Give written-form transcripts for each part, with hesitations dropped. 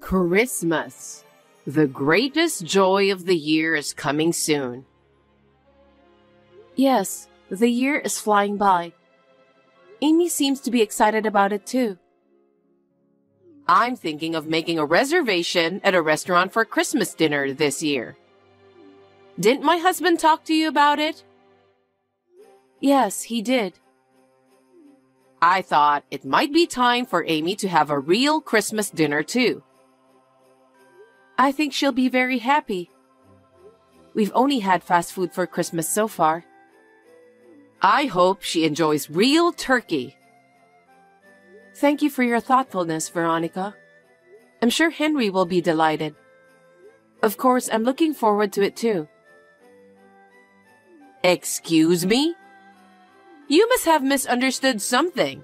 Christmas. The greatest joy of the year is coming soon. Yes, the year is flying by. Amy seems to be excited about it too. I'm thinking of making a reservation at a restaurant for Christmas dinner this year. Didn't my husband talk to you about it? Yes, he did. I thought it might be time for Amy to have a real Christmas dinner too. I think she'll be very happy. We've only had fast food for Christmas so far. I hope she enjoys real turkey. Thank you for your thoughtfulness, Veronica. I'm sure Henry will be delighted. Of course, I'm looking forward to it too. Excuse me? You must have misunderstood something.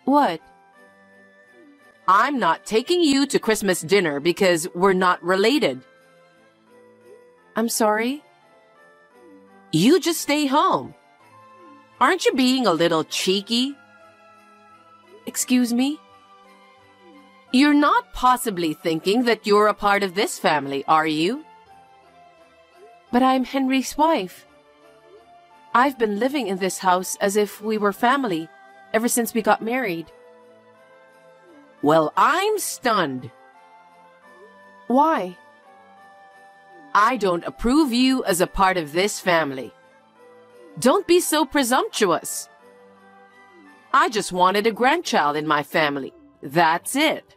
What? I'm not taking you to Christmas dinner because we're not related. I'm sorry? You just stay home. Aren't you being a little cheeky? Excuse me? You're not possibly thinking that you're a part of this family, are you? But I'm Henry's wife. I've been living in this house as if we were family ever since we got married. Well, I'm stunned. Why? I don't approve you as a part of this family. Don't be so presumptuous. I just wanted a grandchild in my family. That's it.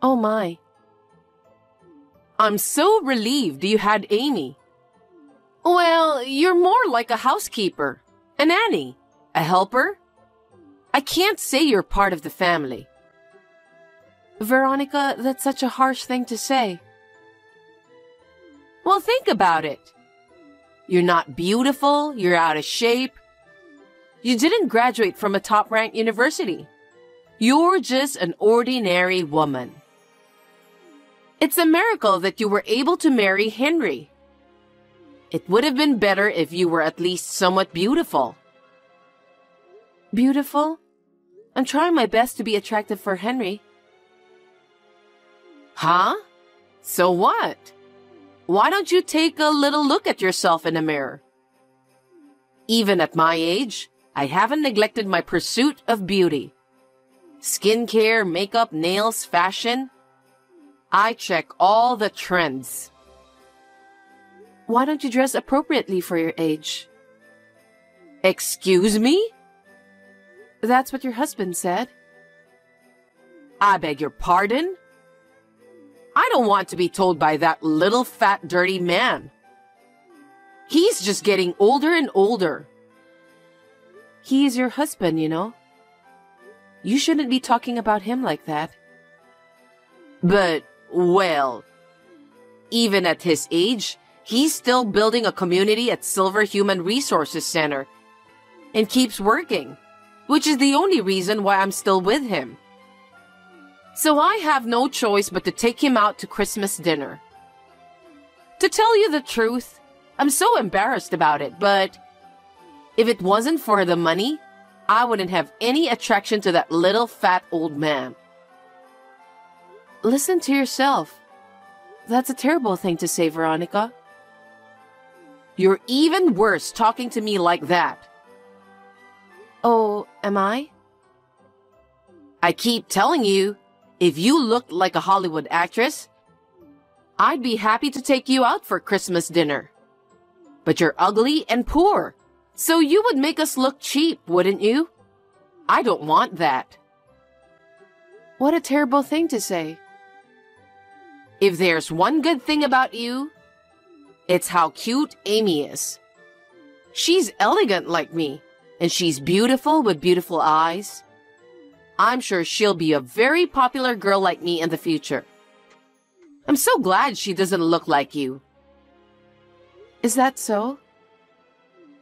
Oh my. I'm so relieved you had Amy. Well, you're more like a housekeeper, a nanny, a helper. I can't say you're part of the family. Veronica, that's such a harsh thing to say. Well, think about it. You're not beautiful, you're out of shape. You didn't graduate from a top-ranked university. You're just an ordinary woman. It's a miracle that you were able to marry Henry. It would have been better if you were at least somewhat beautiful. Beautiful? I'm trying my best to be attractive for Henry. Huh? So what? Why don't you take a little look at yourself in a mirror? Even at my age, I haven't neglected my pursuit of beauty. Skincare, makeup, nails, fashion. I check all the trends. Why don't you dress appropriately for your age? Excuse me? That's what your husband said. I beg your pardon? I don't want to be told by that little fat dirty man. He's just getting older and older. He is your husband, you know. You shouldn't be talking about him like that. But, well, even at his age, he's still building a community at Silver Human Resources Center and keeps working, which is the only reason why I'm still with him. So I have no choice but to take him out to Christmas dinner. To tell you the truth, I'm so embarrassed about it, but if it wasn't for the money, I wouldn't have any attraction to that little fat old man. Listen to yourself. That's a terrible thing to say, Veronica. You're even worse talking to me like that. Oh, am I? I keep telling you, if you looked like a Hollywood actress, I'd be happy to take you out for Christmas dinner. But you're ugly and poor, so you would make us look cheap, wouldn't you? I don't want that. What a terrible thing to say. If there's one good thing about you, it's how cute Amy is. She's elegant like me, and she's beautiful with beautiful eyes. I'm sure she'll be a very popular girl like me in the future. I'm so glad she doesn't look like you. Is that so?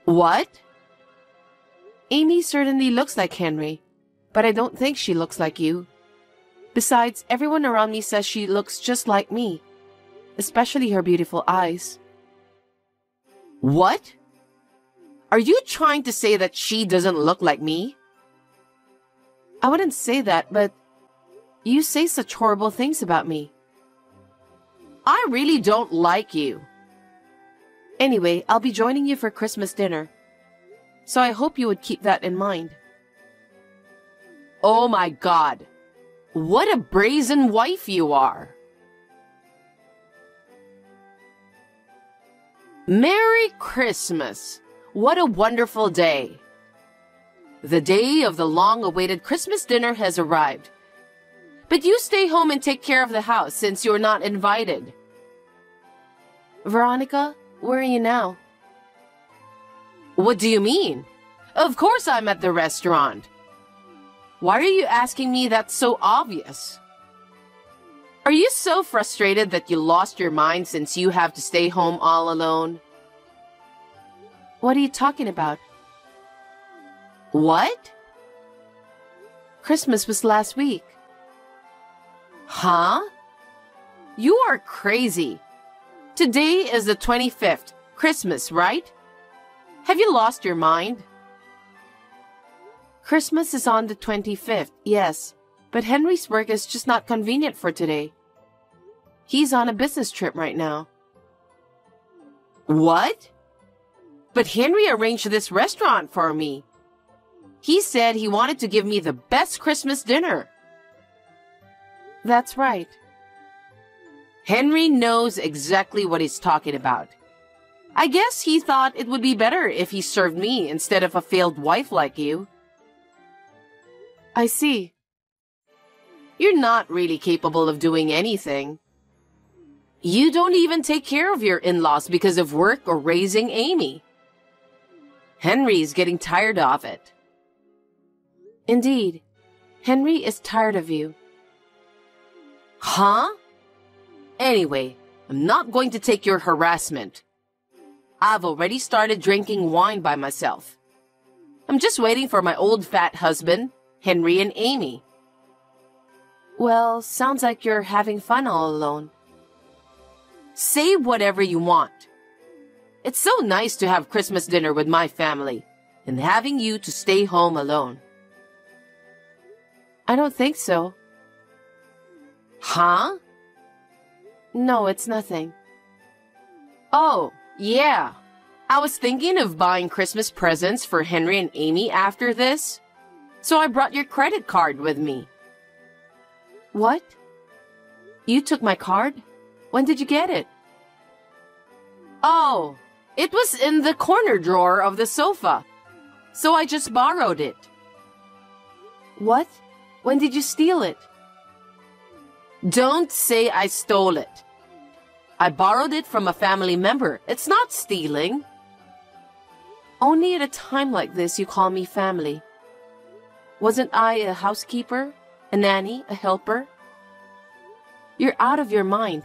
What? Amy certainly looks like Henry, but I don't think she looks like you. Besides, everyone around me says she looks just like me, especially her beautiful eyes. What? Are you trying to say that she doesn't look like me? I wouldn't say that, but You say such horrible things about me. I really don't like you. Anyway, I'll be joining you for Christmas dinner. So I hope you would keep that in mind. Oh my God. What a brazen wife you are. Merry Christmas. What a wonderful day. The day of the long-awaited Christmas dinner has arrived. But you stay home and take care of the house since you're not invited. Veronica, where are you now? What do you mean? Of course I'm at the restaurant. Why are you asking me? That's so obvious. Are you so frustrated that you lost your mind since you have to stay home all alone? What are you talking about? What? Christmas was last week. Huh? You are crazy. Today is the 25th, Christmas, right? Have you lost your mind? Christmas is on the 25th, yes, but Henry's work is just not convenient for today. He's on a business trip right now. What? But Henry arranged this restaurant for me. He said he wanted to give me the best Christmas dinner. That's right. Henry knows exactly what he's talking about. I guess he thought it would be better if he served me instead of a failed wife like you. I see. You're not really capable of doing anything. You don't even take care of your in-laws because of work or raising Amy. Henry's getting tired of it. Indeed, Henry is tired of you. Huh? Anyway, I'm not going to take your harassment. I've already started drinking wine by myself. I'm just waiting for my old fat husband, Henry and Amy. Well, sounds like you're having fun all alone. Say whatever you want. It's so nice to have Christmas dinner with my family and having you to stay home alone. I don't think so. Huh? No, it's nothing. Oh, yeah. I was thinking of buying Christmas presents for Henry and Amy after this, so I brought your credit card with me. What? You took my card? When did you get it? Oh, it was in the corner drawer of the sofa, so I just borrowed it. What? When did you steal it? Don't say I stole it. I borrowed it from a family member. It's not stealing. Only at a time like this you call me family. Wasn't I a housekeeper, a nanny, a helper? You're out of your mind.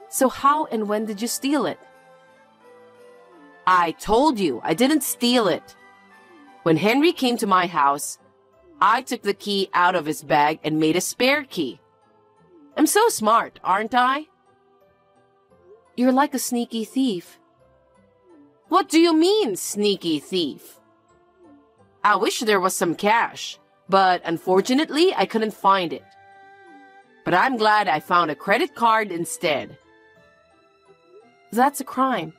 So how and when did you steal it? I told you I didn't steal it. When Henry came to my house, I took the key out of his bag and made a spare key. I'm so smart, aren't I? You're like a sneaky thief. What do you mean, sneaky thief? I wish there was some cash, but unfortunately I couldn't find it. But I'm glad I found a credit card instead. That's a crime.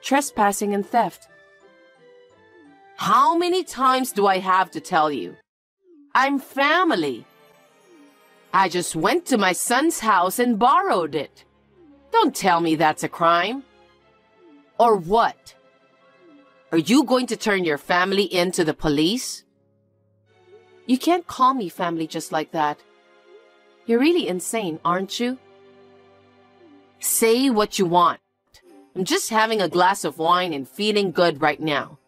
Trespassing and theft. How many times do I have to tell you? I'm family. I just went to my son's house and borrowed it. Don't tell me that's a crime. Or what? Are you going to turn your family into the police? You can't call me family just like that. You're really insane, aren't you? Say what you want. I'm just having a glass of wine and feeling good right now.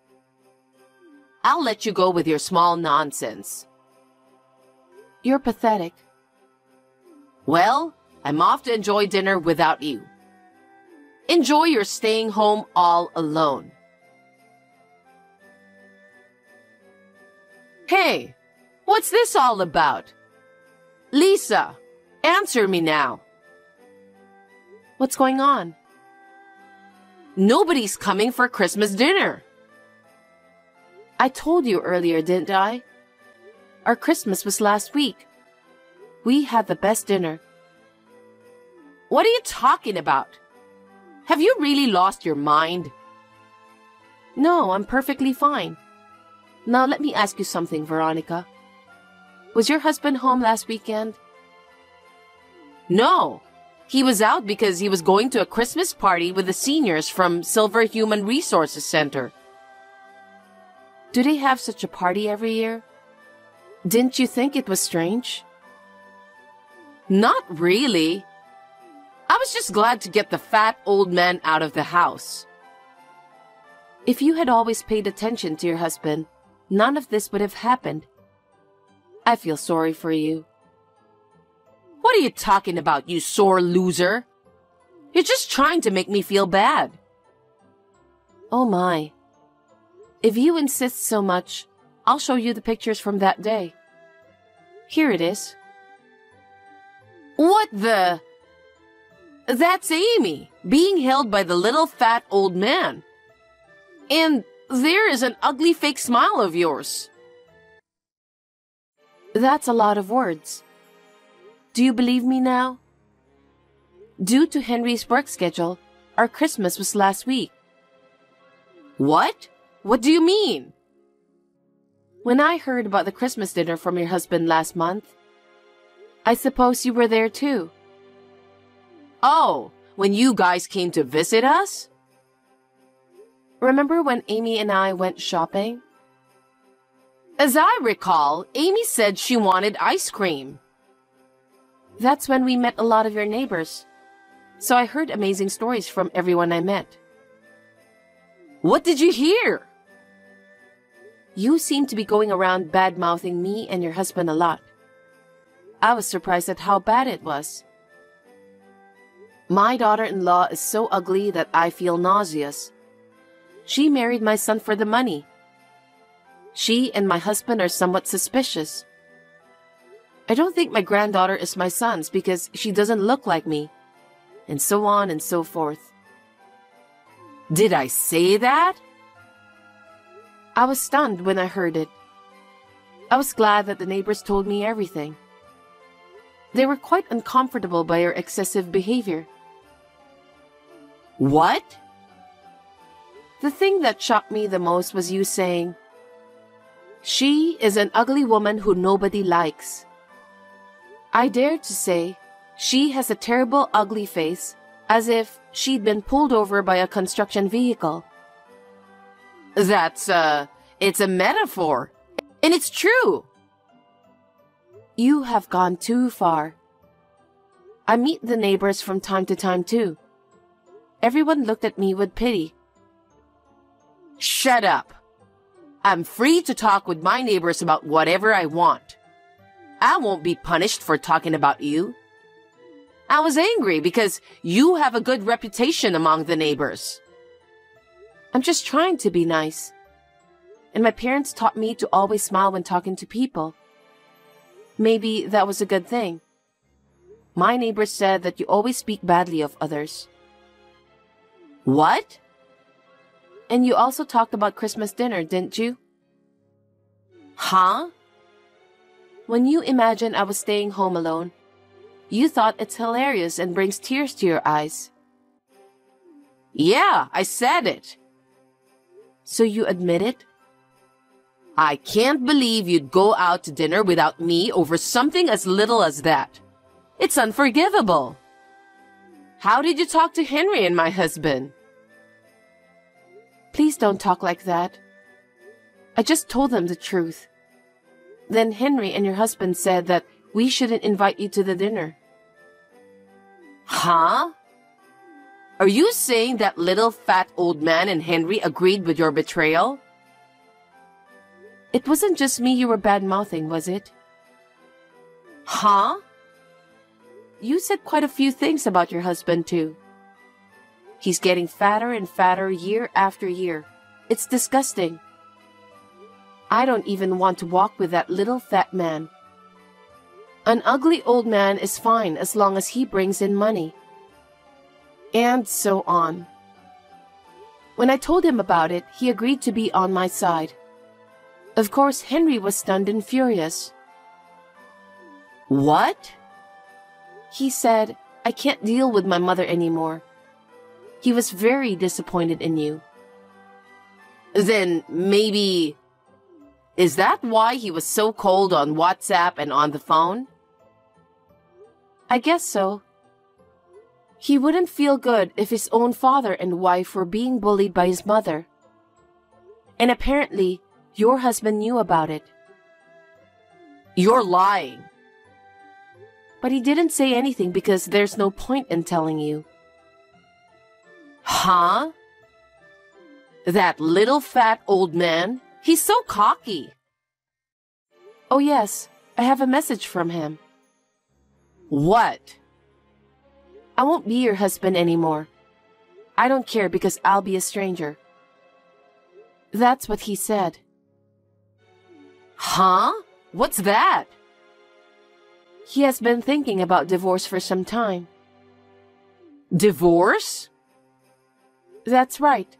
I'll let you go with your small nonsense. You're pathetic. Well, I'm off to enjoy dinner without you. Enjoy your staying home all alone. Hey, what's this all about? Lisa, answer me now. What's going on? Nobody's coming for Christmas dinner. I told you earlier, didn't I? Our Christmas was last week. We had the best dinner. What are you talking about? Have you really lost your mind? No, I'm perfectly fine. Now let me ask you something, Veronica. Was your husband home last weekend? No. He was out because he was going to a Christmas party with the seniors from Silver Human Resources Center. Do they have such a party every year? Didn't you think it was strange? Not really. I was just glad to get the fat old man out of the house. If you had always paid attention to your husband, none of this would have happened. I feel sorry for you. What are you talking about, you sore loser? You're just trying to make me feel bad. Oh my. If you insist so much, I'll show you the pictures from that day. Here it is. What the? That's Amy, being held by the little fat old man. And there is an ugly fake smile of yours. That's a lot of words. Do you believe me now? Due to Henry's work schedule, our Christmas was last week. What? What do you mean? When I heard about the Christmas dinner from your husband last month, I suppose you were there too. Oh, when you guys came to visit us? Remember when Amy and I went shopping? As I recall, Amy said she wanted ice cream. That's when we met a lot of your neighbors. So I heard amazing stories from everyone I met. What did you hear? You seem to be going around bad-mouthing me and your husband a lot. I was surprised at how bad it was. My daughter-in-law is so ugly that I feel nauseous. She married my son for the money. She and my husband are somewhat suspicious. I don't think my granddaughter is my son's because she doesn't look like me, and so on and so forth. Did I say that? I was stunned when I heard it. I was glad that the neighbors told me everything. They were quite uncomfortable by your excessive behavior. What? The thing that shocked me the most was you saying, "She is an ugly woman who nobody likes." I dared to say, "She has a terrible ugly face," as if she'd been pulled over by a construction vehicle. It's a metaphor, and it's true. You have gone too far. I meet the neighbors from time to time too. Everyone looked at me with pity. Shut up. I'm free to talk with my neighbors about whatever I want. I won't be punished for talking about you. I was angry because you have a good reputation among the neighbors. I'm just trying to be nice. And my parents taught me to always smile when talking to people. Maybe that was a good thing. My neighbors said that you always speak badly of others. What? And you also talked about Christmas dinner, didn't you? Huh? When you imagined I was staying home alone, you thought it's hilarious and brings tears to your eyes. Yeah, I said it. So you admit it? I can't believe you'd go out to dinner without me over something as little as that. It's unforgivable. How did you talk to Henry and my husband? Please don't talk like that. I just told them the truth. Then Henry and your husband said that we shouldn't invite you to the dinner. Huh? Are you saying that little fat old man and Henry agreed with your betrayal? It wasn't just me you were bad-mouthing, was it? Huh? You said quite a few things about your husband, too. He's getting fatter and fatter year after year. It's disgusting. I don't even want to walk with that little fat man. An ugly old man is fine as long as he brings in money. And so on. When I told him about it, he agreed to be on my side. Of course, Henry was stunned and furious. What? He said, I can't deal with my mother anymore. He was very disappointed in you. Then maybe... Is that why he was so cold on WhatsApp and on the phone? I guess so. He wouldn't feel good if his own father and wife were being bullied by his mother. And apparently, your husband knew about it. You're lying. But he didn't say anything because there's no point in telling you. Huh? That little fat old man? He's so cocky. Oh yes, I have a message from him. What? I won't be your husband anymore. I don't care because I'll be a stranger. That's what he said. Huh? What's that? He has been thinking about divorce for some time. Divorce? That's right.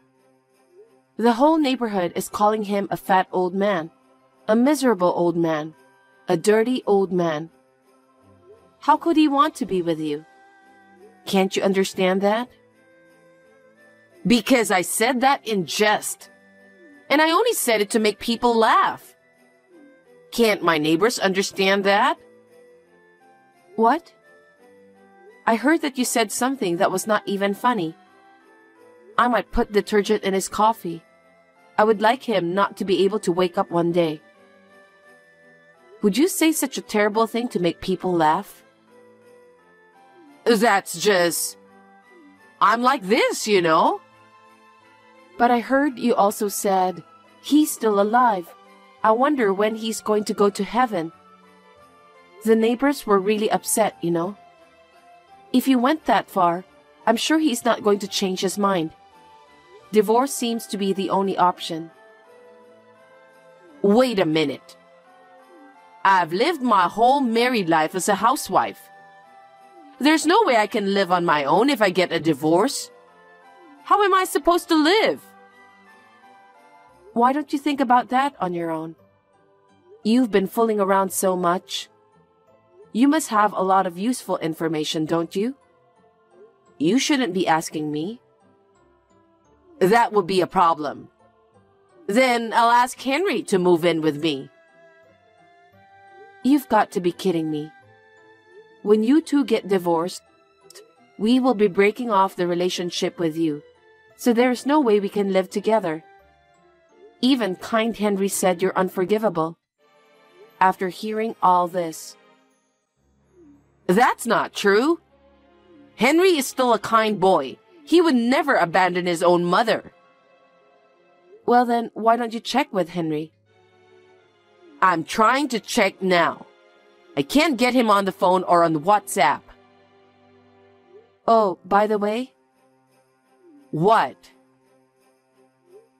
The whole neighborhood is calling him a fat old man, a miserable old man, a dirty old man. How could he want to be with you? Can't you understand that? Because I said that in jest. And I only said it to make people laugh. Can't my neighbors understand that? What? I heard that you said something that was not even funny. I might put detergent in his coffee. I would like him not to be able to wake up one day. Would you say such a terrible thing to make people laugh? That's just... I'm like this, you know? But I heard you also said, he's still alive. I wonder when he's going to go to heaven. The neighbors were really upset, you know. If you went that far, I'm sure he's not going to change his mind. Divorce seems to be the only option. Wait a minute. I've lived my whole married life as a housewife. There's no way I can live on my own if I get a divorce. How am I supposed to live? Why don't you think about that on your own? You've been fooling around so much. You must have a lot of useful information, don't you? You shouldn't be asking me. That would be a problem. Then I'll ask Henry to move in with me. You've got to be kidding me. When you two get divorced, we will be breaking off the relationship with you, so there's no way we can live together. Even kind Henry said you're unforgivable. After hearing all this. That's not true. Henry is still a kind boy. He would never abandon his own mother. Well then, why don't you check with Henry? I'm trying to check now. I can't get him on the phone or on WhatsApp. Oh, by the way? What?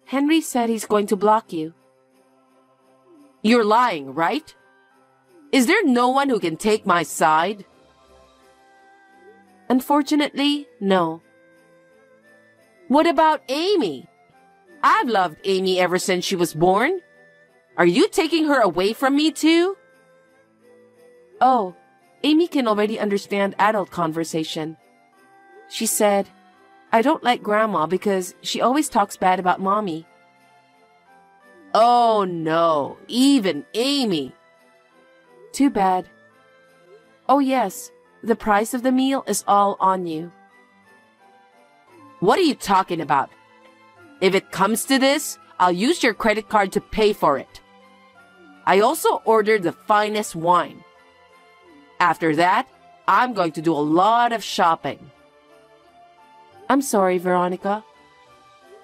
Henry said he's going to block you. You're lying, right? Is there no one who can take my side? Unfortunately, no. What about Amy? I've loved Amy ever since she was born. Are you taking her away from me too? Oh, Amy can already understand adult conversation. She said, I don't like Grandma because she always talks bad about Mommy. Oh no, even Amy. Too bad. Oh yes, the price of the meal is all on you. What are you talking about? If it comes to this, I'll use your credit card to pay for it. I also ordered the finest wine. After that, I'm going to do a lot of shopping. I'm sorry, Veronica.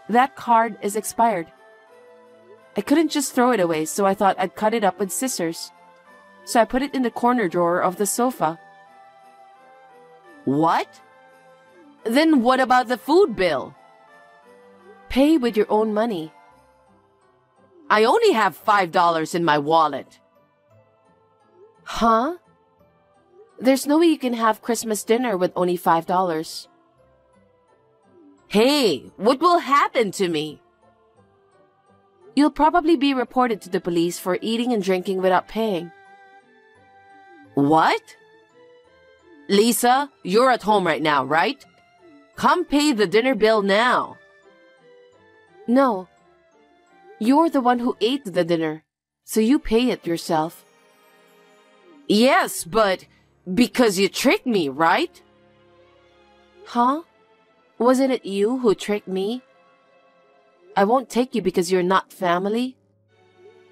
That card is expired. I couldn't just throw it away, so I thought I'd cut it up with scissors. So I put it in the corner drawer of the sofa. What? Then what about the food bill? Pay with your own money. I only have $5 in my wallet. Huh? There's no way you can have Christmas dinner with only $5. Hey, what will happen to me? You'll probably be reported to the police for eating and drinking without paying. What? Lisa, you're at home right now, right? Come pay the dinner bill now. No. You're the one who ate the dinner, so you pay it yourself. Yes, but because you tricked me, right? Huh? Wasn't it you who tricked me? I won't take you because you're not family.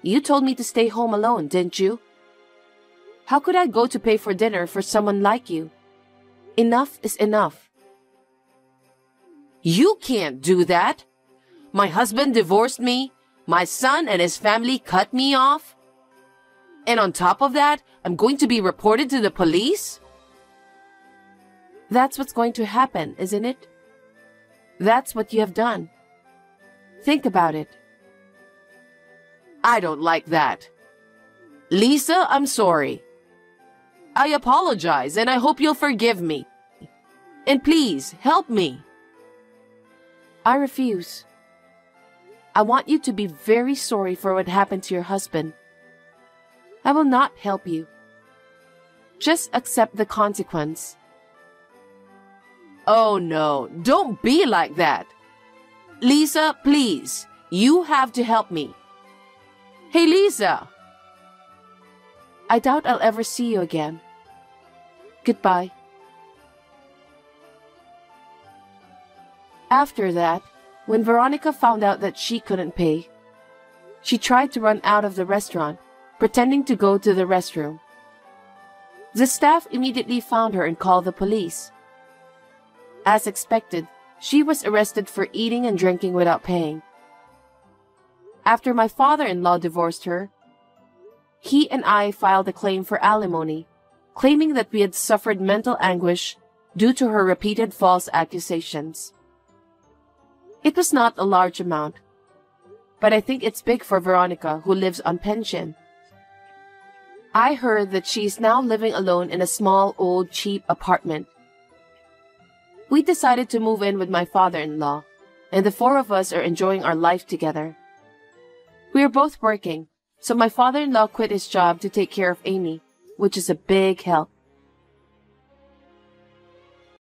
You told me to stay home alone, didn't you? How could I go to pay for dinner for someone like you? Enough is enough. You can't do that. My husband divorced me. My son and his family cut me off. And on top of that, I'm going to be reported to the police? That's what's going to happen, isn't it? That's what you have done. Think about it. I don't like that. Lisa, I'm sorry. I apologize and I hope you'll forgive me. And please, help me. I refuse. I want you to be very sorry for what happened to your husband. I will not help you. Just accept the consequence. Oh no, don't be like that. Lisa, please, you have to help me. Hey, Lisa. I doubt I'll ever see you again. Goodbye. After that, when Veronica found out that she couldn't pay, she tried to run out of the restaurant, pretending to go to the restroom. The staff immediately found her and called the police. As expected, she was arrested for eating and drinking without paying. After my father-in-law divorced her, he and I filed a claim for alimony, claiming that we had suffered mental anguish due to her repeated false accusations. It was not a large amount, but I think it's big for Veronica, who lives on pension. I heard that she is now living alone in a small, old, cheap apartment. We decided to move in with my father-in-law, and the four of us are enjoying our life together. We are both working, so my father-in-law quit his job to take care of Amy, which is a big help.